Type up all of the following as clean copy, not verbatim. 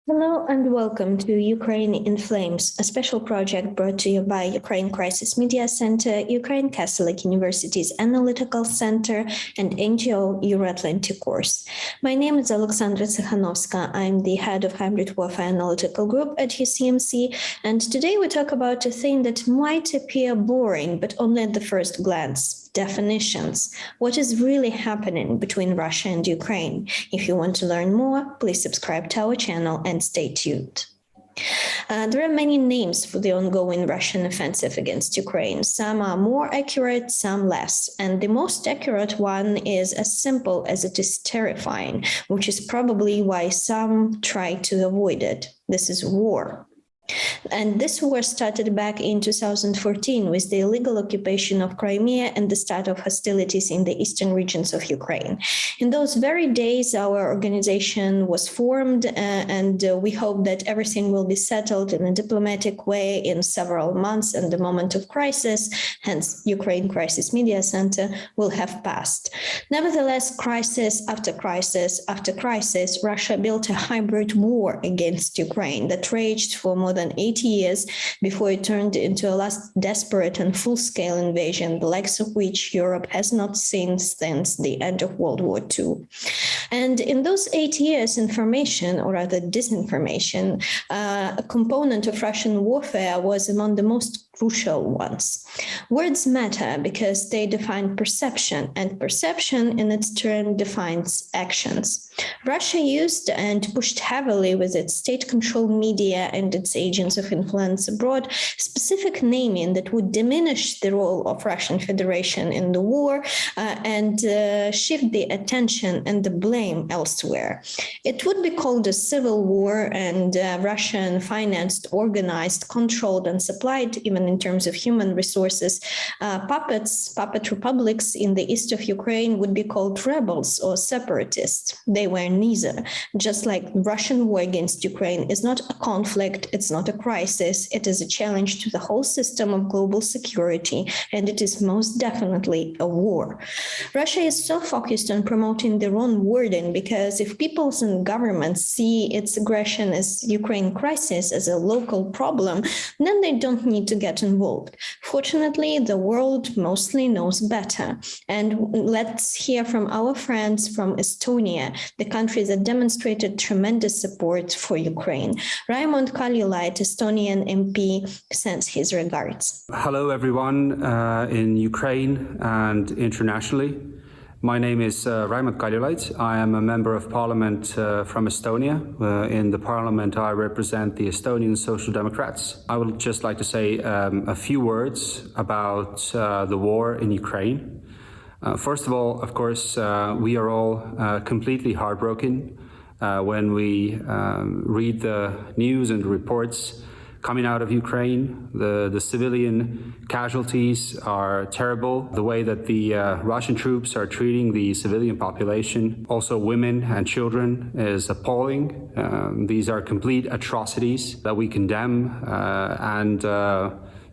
Hello and welcome to Ukraine in Flames, a special project brought to you by Ukraine Crisis Media Center, Ukraine Catholic University's Analytical Center, and NGO Euro-Atlantic Course. My name is Alexandra Tsikhanovska. I'm the head of Hybrid Warfare Analytical Group at UCMC, and today we talk about a thing that might appear boring, but only at the first glance. Definitions. What is really happening between Russia and Ukraine? If you want to learn more, please subscribe to our channel and stay tuned. There are many names for the ongoing Russian offensive against Ukraine. Some are more accurate, some less. And the most accurate one is as simple as it is terrifying, which is probably why some try to avoid it. This is war. And this war started back in 2014 with the illegal occupation of Crimea and the start of hostilities in the eastern regions of Ukraine. In those very days, our organization was formed, and we hope that everything will be settled in a diplomatic way in several months, and the moment of crisis, hence Ukraine Crisis Media Center, will have passed. Nevertheless, crisis after crisis after crisis, Russia built a hybrid war against Ukraine that raged for more than 80 years before it turned into a last desperate and full-scale invasion, the likes of which Europe has not seen since the end of World War II. And in those 8 years, information, or rather disinformation, a component of Russian warfare was among the most crucial ones. Words matter because they define perception, and perception in its turn defines actions. Russia used and pushed heavily with its state-controlled media and its agents of influence abroad specific naming that would diminish the role of Russian Federation in the war and shift the attention and the blame elsewhere. It would be called a civil war, and Russian-financed, organized, controlled, and supplied, even in terms of human resources, puppet republics in the east of Ukraine would be called rebels or separatists. They were neither. Just like Russian war against Ukraine is not a conflict, it's not a crisis, it is a challenge to the whole system of global security, and it is most definitely a war. Russia is so focused on promoting their own wording because if peoples and governments see its aggression as Ukraine crisis as a local problem, then they don't need to get involved. Fortunately, the world mostly knows better. And let's hear from our friends from Estonia, the country that demonstrated tremendous support for Ukraine. Raimond Kaljulaid, Estonian MP, sends his regards. Hello, everyone in Ukraine and internationally. My name is Raimond Kaljulaid. I am a member of parliament from Estonia. In the parliament, I represent the Estonian Social Democrats. I would just like to say a few words about the war in Ukraine. First of all, of course, we are all completely heartbroken when we read the news and reports coming out of Ukraine. The civilian casualties are terrible. The way that the Russian troops are treating the civilian population, also women and children, is appalling. These are complete atrocities that we condemn, and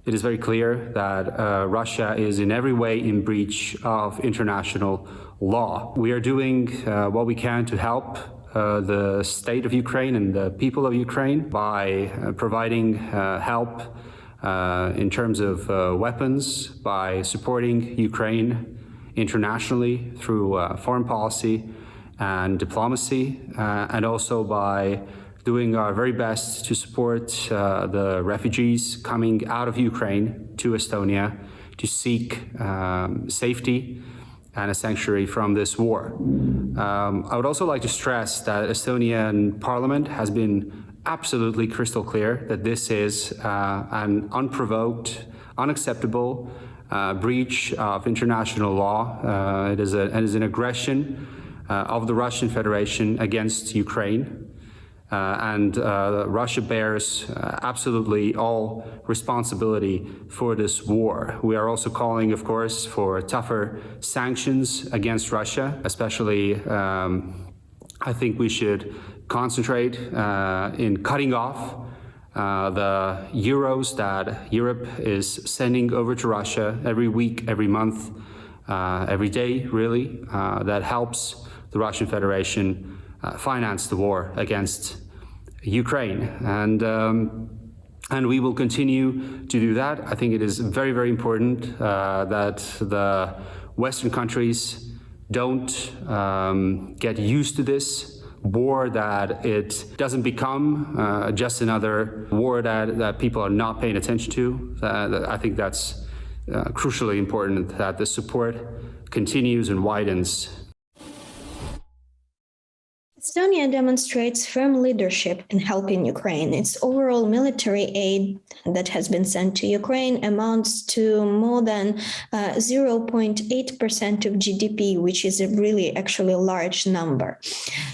it is very clear that Russia is in every way in breach of international law. We are doing what we can to help the state of Ukraine and the people of Ukraine by providing help in terms of weapons, by supporting Ukraine internationally through foreign policy and diplomacy, and also by doing our very best to support the refugees coming out of Ukraine to Estonia to seek safety and a sanctuary from this war. I would also like to stress that Estonian Parliament has been absolutely crystal clear that this is an unprovoked, unacceptable breach of international law. It is an aggression of the Russian Federation against Ukraine. And Russia bears absolutely all responsibility for this war. We are also calling, of course, for tougher sanctions against Russia, especially I think we should concentrate in cutting off the euros that Europe is sending over to Russia every week, every month, every day, really, that helps the Russian Federation finance the war against Ukraine. And we will continue to do that. I think it is very, very important that the Western countries don't get used to this war, that it doesn't become just another war that people are not paying attention to. I think that's crucially important, that the support continues and widens. Estonia demonstrates firm leadership in helping Ukraine. Its overall military aid that has been sent to Ukraine amounts to more than 0.8% of GDP, which is a really actually large number.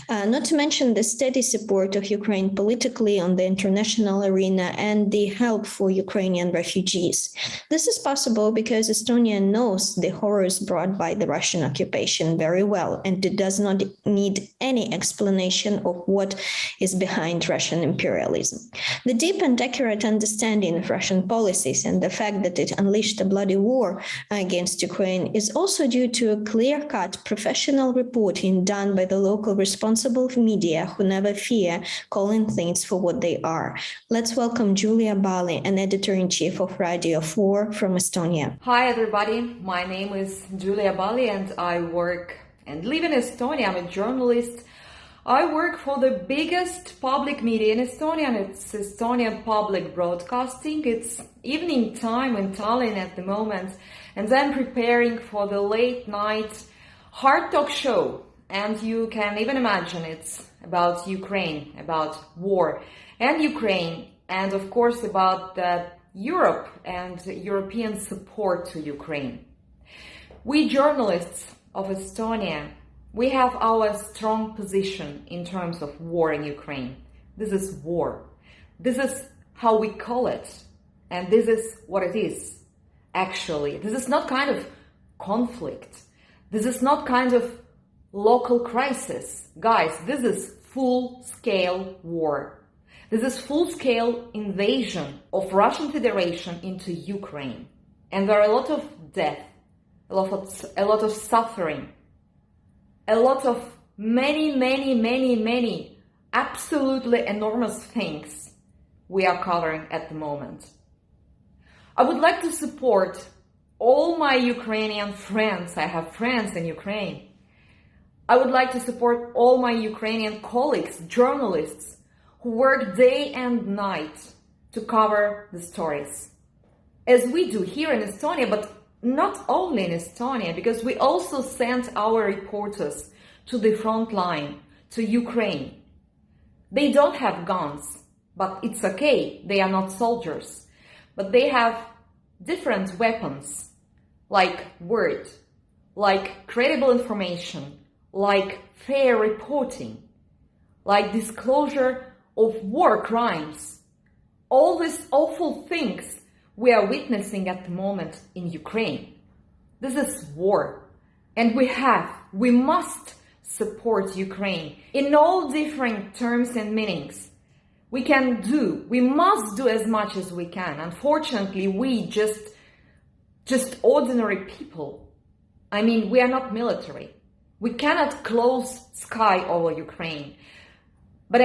Not to mention the steady support of Ukraine politically on the international arena and the help for Ukrainian refugees. This is possible because Estonia knows the horrors brought by the Russian occupation very well, and it does not need any explanation of what is behind Russian imperialism. The deep and accurate understanding of Russian policies and the fact that it unleashed a bloody war against Ukraine is also due to a clear-cut professional reporting done by the local responsible media who never fear calling things for what they are. Let's welcome Julia Bali, an editor-in-chief of Radio 4 from Estonia. Hi everybody, my name is Julia Bali and I work and live in Estonia. I'm a journalist. I work for the biggest public media in Estonia, and it's Estonian Public Broadcasting. It's evening time in Tallinn at the moment, and I'm preparing for the late night hard talk show. And you can even imagine it's about Ukraine, about war and Ukraine, and of course about Europe and European support to Ukraine. We journalists of Estonia, we have our strong position in terms of war in Ukraine. This is war. This is how we call it. And this is what it is. Actually, this is not kind of conflict. This is not kind of local crisis. Guys, this is full-scale war. This is full-scale invasion of Russian Federation into Ukraine. And there are a lot of death, a lot of suffering, a lot of many absolutely enormous things we are covering at the moment. I would like to support all my Ukrainian friends. I have friends in Ukraine. I would like to support all my Ukrainian colleagues, journalists, who work day and night to cover the stories. As we do here in Estonia, but not only in Estonia, because we also send our reporters to the front line, to Ukraine. They don't have guns, but it's okay, they are not soldiers. But they have different weapons, like word, like credible information, like fair reporting, like disclosure of war crimes. All these awful things we are witnessing at the moment in Ukraine. This is war. And we must support Ukraine in all different terms and meanings. We must do as much as we can. Unfortunately, we just ordinary people. I mean, we are not military. We cannot close sky over Ukraine. But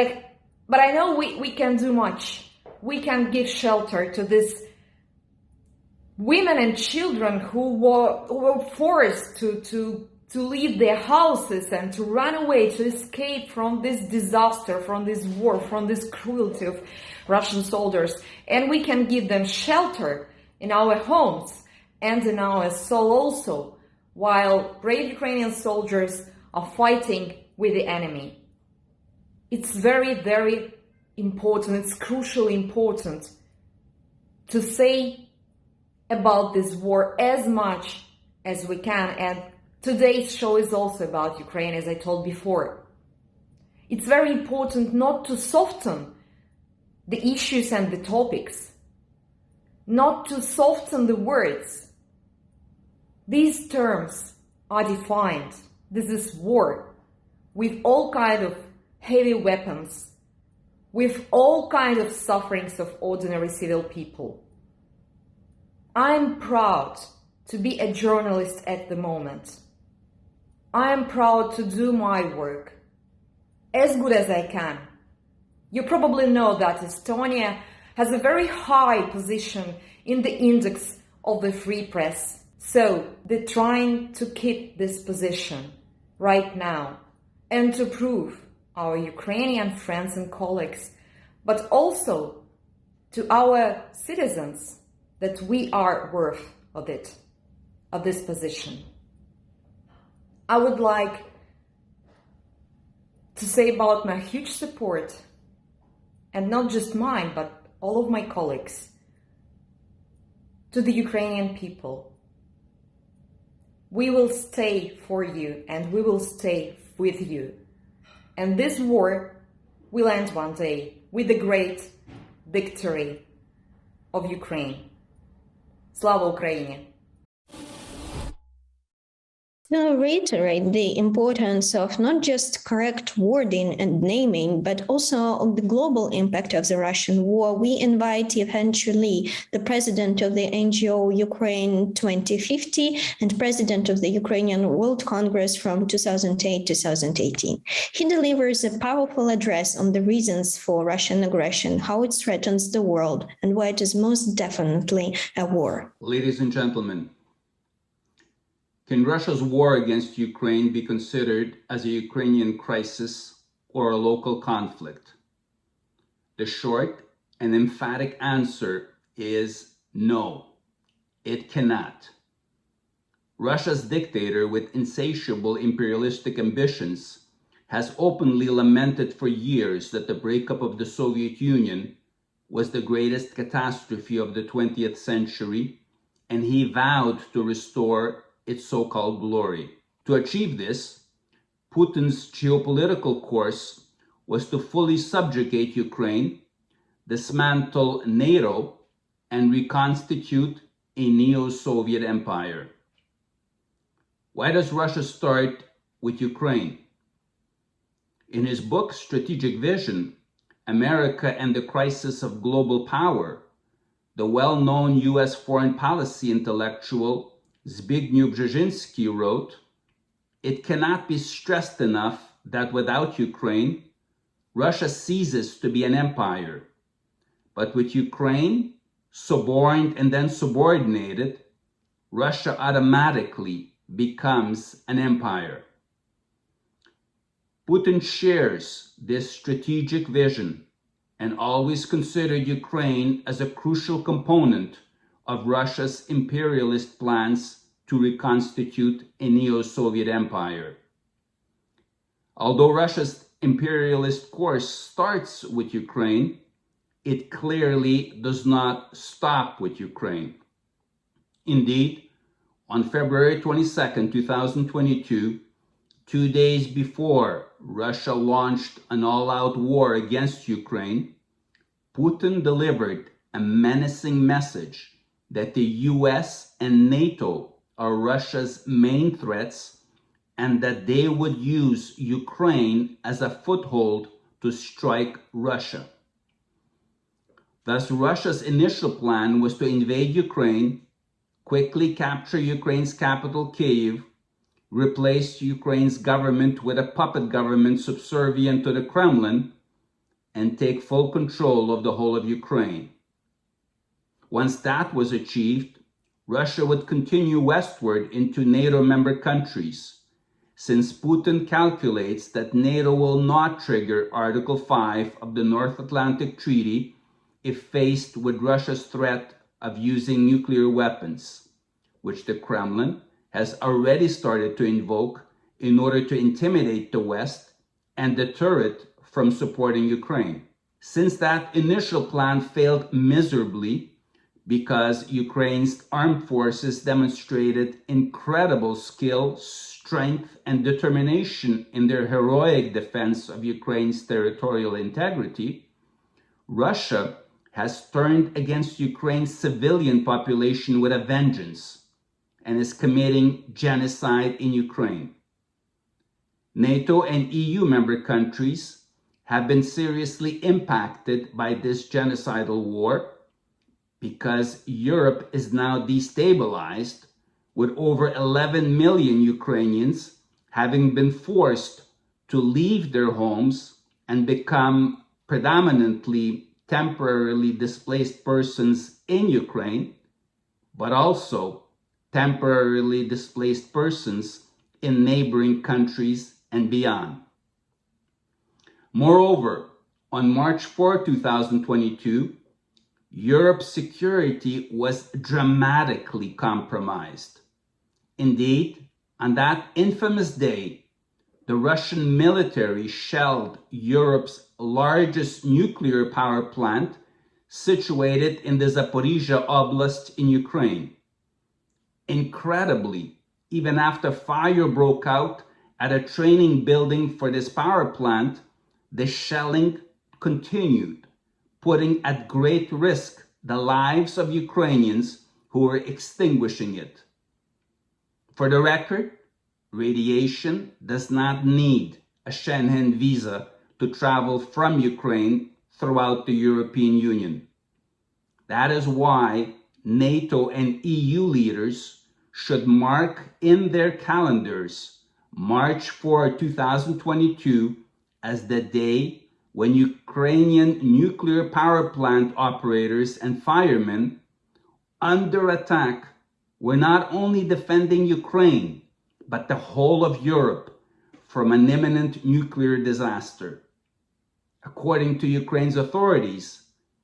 I know we can do much. We can give shelter to these women and children who were forced to leave their houses and to run away, to escape from this disaster, from this war, from this cruelty of Russian soldiers. And we can give them shelter in our homes and in our soul also, while brave Ukrainian soldiers are fighting with the enemy. It's very important, it's crucially important to say about this war as much as we can. And today's show is also about Ukraine, as I told before. It's very important not to soften the issues and the topics, not to soften the words. These terms are defined. This is war with all kinds of heavy weapons, with all kinds of sufferings of ordinary civil people. I'm proud to be a journalist at the moment. I am proud to do my work as good as I can. You probably know that Estonia has a very high position in the index of the free press. So they're trying to keep this position right now and to prove our Ukrainian friends and colleagues, but also to our citizens that we are worth of it, of this position. I would like to say about my huge support, and not just mine, but all of my colleagues, to the Ukrainian people. We will stay for you and we will stay with you. And this war will end one day with the great victory of Ukraine. Slava Ukraini! To reiterate the importance of not just correct wording and naming, but also of the global impact of the Russian war, we invite eventually the president of the NGO Ukraine 2050 and president of the Ukrainian World Congress from 2008-2018. He delivers a powerful address on the reasons for Russian aggression, how it threatens the world, and why it is most definitely a war. Ladies and gentlemen, can Russia's war against Ukraine be considered as a Ukrainian crisis or a local conflict? The short and emphatic answer is no, it cannot. Russia's dictator with insatiable imperialistic ambitions has openly lamented for years that the breakup of the Soviet Union was the greatest catastrophe of the 20th century, and he vowed to restore its so-called glory. To achieve this, Putin's geopolitical course was to fully subjugate Ukraine, dismantle NATO, and reconstitute a neo-Soviet empire. Why does Russia start with Ukraine? In his book, Strategic Vision, America and the Crisis of Global Power, the well-known US foreign policy intellectual Zbigniew Brzezinski wrote, "It cannot be stressed enough that without Ukraine, Russia ceases to be an empire. But with Ukraine, suborned and then subordinated, Russia automatically becomes an empire." Putin shares this strategic vision and always considered Ukraine as a crucial component of Russia's imperialist plans to reconstitute a neo-Soviet empire. Although Russia's imperialist course starts with Ukraine, it clearly does not stop with Ukraine. Indeed, on February 22, 2022, 2 days before Russia launched an all-out war against Ukraine, Putin delivered a menacing message that the US and NATO are Russia's main threats and that they would use Ukraine as a foothold to strike Russia. Thus, Russia's initial plan was to invade Ukraine, quickly capture Ukraine's capital, Kyiv, replace Ukraine's government with a puppet government subservient to the Kremlin, and take full control of the whole of Ukraine. Once that was achieved, Russia would continue westward into NATO member countries, since Putin calculates that NATO will not trigger Article 5 of the North Atlantic Treaty if faced with Russia's threat of using nuclear weapons, which the Kremlin has already started to invoke in order to intimidate the West and deter it from supporting Ukraine. Since that initial plan failed miserably, because Ukraine's armed forces demonstrated incredible skill, strength, and determination in their heroic defense of Ukraine's territorial integrity, Russia has turned against Ukraine's civilian population with a vengeance and is committing genocide in Ukraine. NATO and EU member countries have been seriously impacted by this genocidal war because Europe is now destabilized, with over 11 million Ukrainians having been forced to leave their homes and become predominantly temporarily displaced persons in Ukraine, but also temporarily displaced persons in neighboring countries and beyond. Moreover, on March 4, 2022, Europe's security was dramatically compromised. Indeed, on that infamous day, the Russian military shelled Europe's largest nuclear power plant situated in the Zaporizhia Oblast in Ukraine. Incredibly, even after fire broke out at a training building for this power plant, the shelling continued, putting at great risk the lives of Ukrainians who were extinguishing it. For the record, radiation does not need a Schengen visa to travel from Ukraine throughout the European Union. That is why NATO and EU leaders should mark in their calendars March 4, 2022 as the day when Ukrainian nuclear power plant operators and firemen under attack were not only defending Ukraine, but the whole of Europe from an imminent nuclear disaster. According to Ukraine's authorities,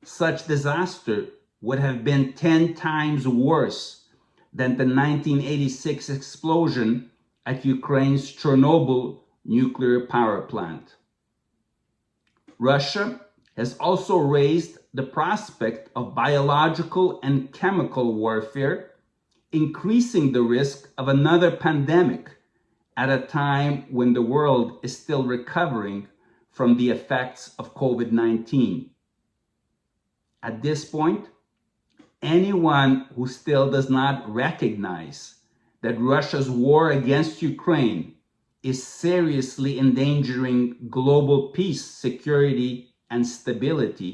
such disaster would have been 10 times worse than the 1986 explosion at Ukraine's Chernobyl nuclear power plant. Russia has also raised the prospect of biological and chemical warfare, increasing the risk of another pandemic at a time when the world is still recovering from the effects of COVID-19. At this point, anyone who still does not recognize that Russia's war against Ukraine is seriously endangering global peace, security, and stability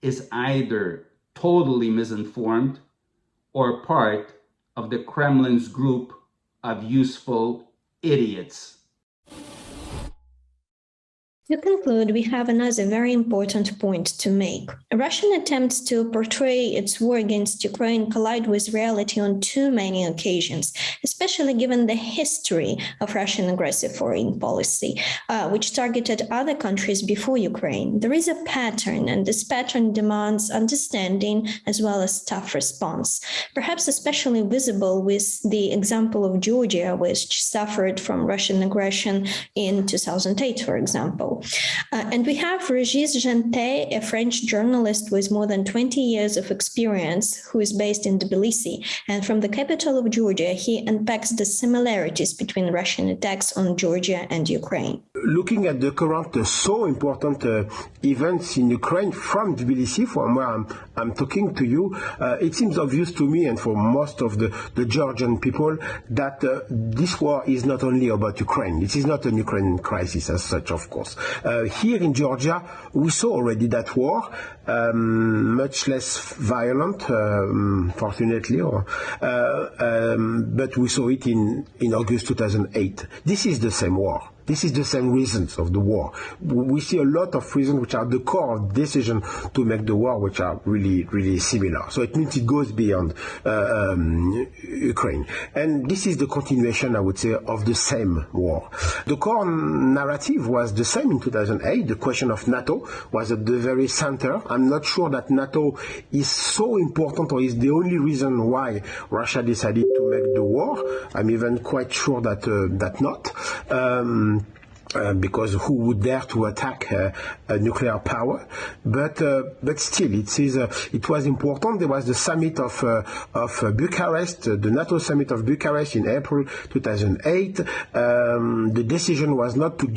is either totally misinformed or part of the Kremlin's group of useful idiots. To conclude, we have another very important point to make. Russian attempts to portray its war against Ukraine collide with reality on too many occasions, especially given the history of Russian aggressive foreign policy, which targeted other countries before Ukraine. There is a pattern, and this pattern demands understanding as well as tough response, perhaps especially visible with the example of Georgia, which suffered from Russian aggression in 2008, for example. And we have Régis Jeantet, a French journalist with more than 20 years of experience, who is based in Tbilisi. And from the capital of Georgia, he unpacks the similarities between Russian attacks on Georgia and Ukraine. Looking at the current so important events in Ukraine from Tbilisi, from where I'm talking to you, it seems obvious to me and for most of the Georgian people that this war is not only about Ukraine. It is not a Ukrainian crisis as such, of course. Here in Georgia, we saw already that war, much less violent, fortunately, but we saw it in August 2008. This is the same war. This is the same reasons of the war. We see a lot of reasons which are the core of decision to make the war, which are really, really similar. So it means it goes beyond Ukraine. And this is the continuation, I would say, of the same war. The core narrative was the same in 2008. The question of NATO was at the very center. I'm not sure that NATO is so important or is the only reason why Russia decided to make the war. I'm even quite sure that not. Because who would dare to attack a nuclear power? But still, it was important. There was the summit of Bucharest, the NATO summit of Bucharest in April 2008. The decision was not to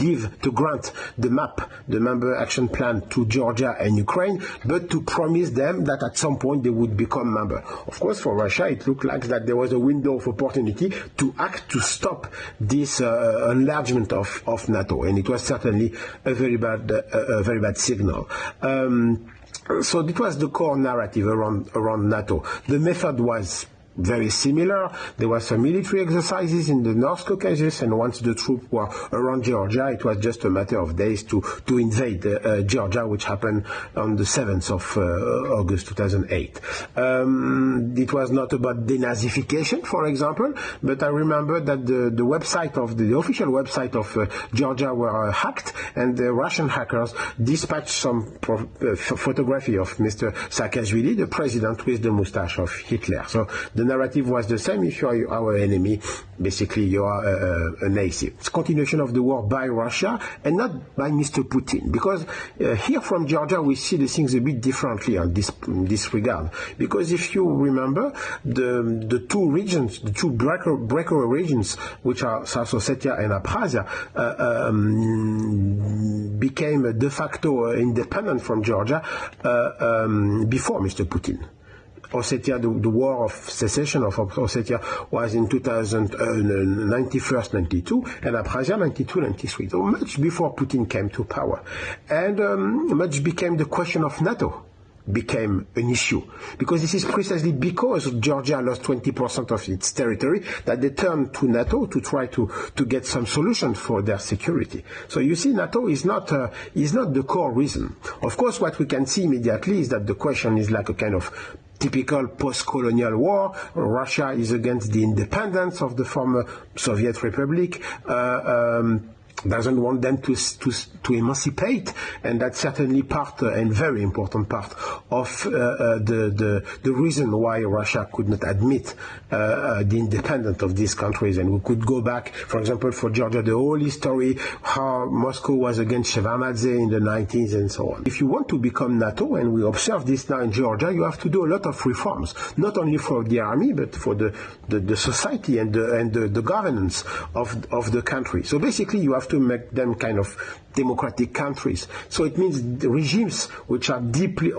grant the MAP, the Member Action Plan, to Georgia and Ukraine, but to promise them that at some point they would become member. Of course, for Russia, it looked like that there was a window of opportunity to act to stop this enlargement of NATO. And it was certainly a very bad signal. So it was the core narrative around NATO. The method was very similar. There were some military exercises in the North Caucasus, and once the troops were around Georgia, it was just a matter of days to invade Georgia, which happened on the 7th of August 2008. It was not about denazification, for example, but I remember that the website of the official website of Georgia were hacked, and the Russian hackers dispatched some photography of Mr. Saakashvili, the president with the mustache of Hitler. So the narrative was the same. If you are our enemy, basically you are a Nazi. It's a continuation of the war by Russia and not by Mr. Putin, because here from Georgia we see the things a bit differently on this regard. Because if you remember, the two regions, the two breakaway regions, which are South Ossetia and Abkhazia, became de facto independent from Georgia before Mr. Putin. Ossetia, the war of secession of Ossetia was in 91-92, and Abkhazia 92-93, so much before Putin came to power. And much became the question of NATO became an issue, because this is precisely because Georgia lost 20% of its territory that they turned to NATO to try to get some solution for their security. So you see, NATO is not the core reason. Of course, what we can see immediately is that the question is like a kind of typical post-colonial war. Russia is against the independence of the former Soviet Republic, doesn't want them to emancipate, and that's certainly part and very important part of the reason why Russia could not admit the independence of these countries. And we could go back, for example, for Georgia, the whole history, how Moscow was against Shevardnadze in the 90s and so on. If you want to become NATO, and we observe this now in Georgia, you have to do a lot of reforms, not only for the army, but for the society and the governance of the country. So basically you have to make them kind of democratic countries. So it means the regimes which are deeply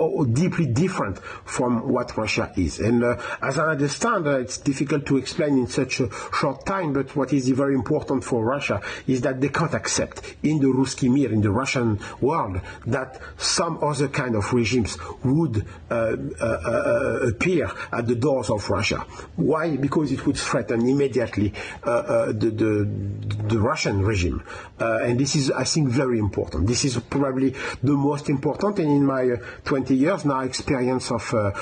different from what Russia is. And as I understand, it's difficult to explain in such a short time, but what is very important for Russia is that they can't accept in the Ruski Mir, in the Russian world, that some other kind of regimes would appear at the doors of Russia. Why? Because it would threaten immediately the Russian regime. And this is, I think, very important. This is probably the most important, and in my 20 years now experience of a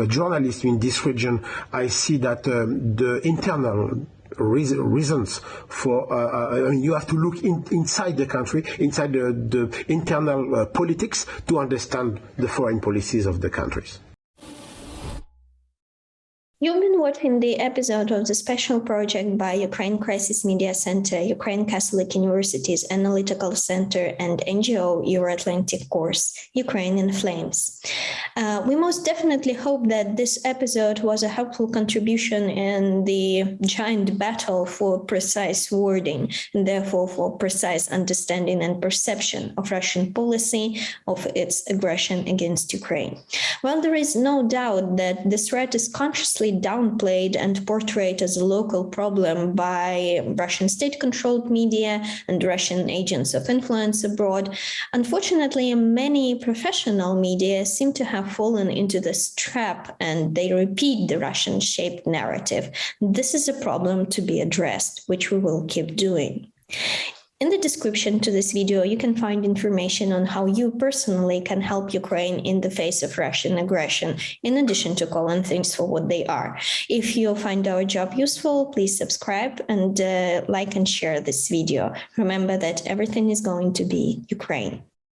journalist in this region, I see that the internal reasons for I mean, you have to look inside the country, inside the internal politics, to understand the foreign policies of the countries. You've been watching the episode of the special project by Ukraine Crisis Media Center, Ukraine Catholic University's Analytical Center, and NGO Euro-Atlantic course, Ukraine in Flames. We most definitely hope that this episode was a helpful contribution in the giant battle for precise wording, and therefore for precise understanding and perception of Russian policy, of its aggression against Ukraine. Well, there is no doubt that this threat is consciously downplayed and portrayed as a local problem by Russian state-controlled media and Russian agents of influence abroad. Unfortunately, many professional media seem to have fallen into this trap, and they repeat the Russian-shaped narrative. This is a problem to be addressed, which we will keep doing. In the description to this video, you can find information on how you personally can help Ukraine in the face of Russian aggression, in addition to calling things for what they are. If you find our job useful, please subscribe and like and share this video. Remember that everything is going to be Ukraine.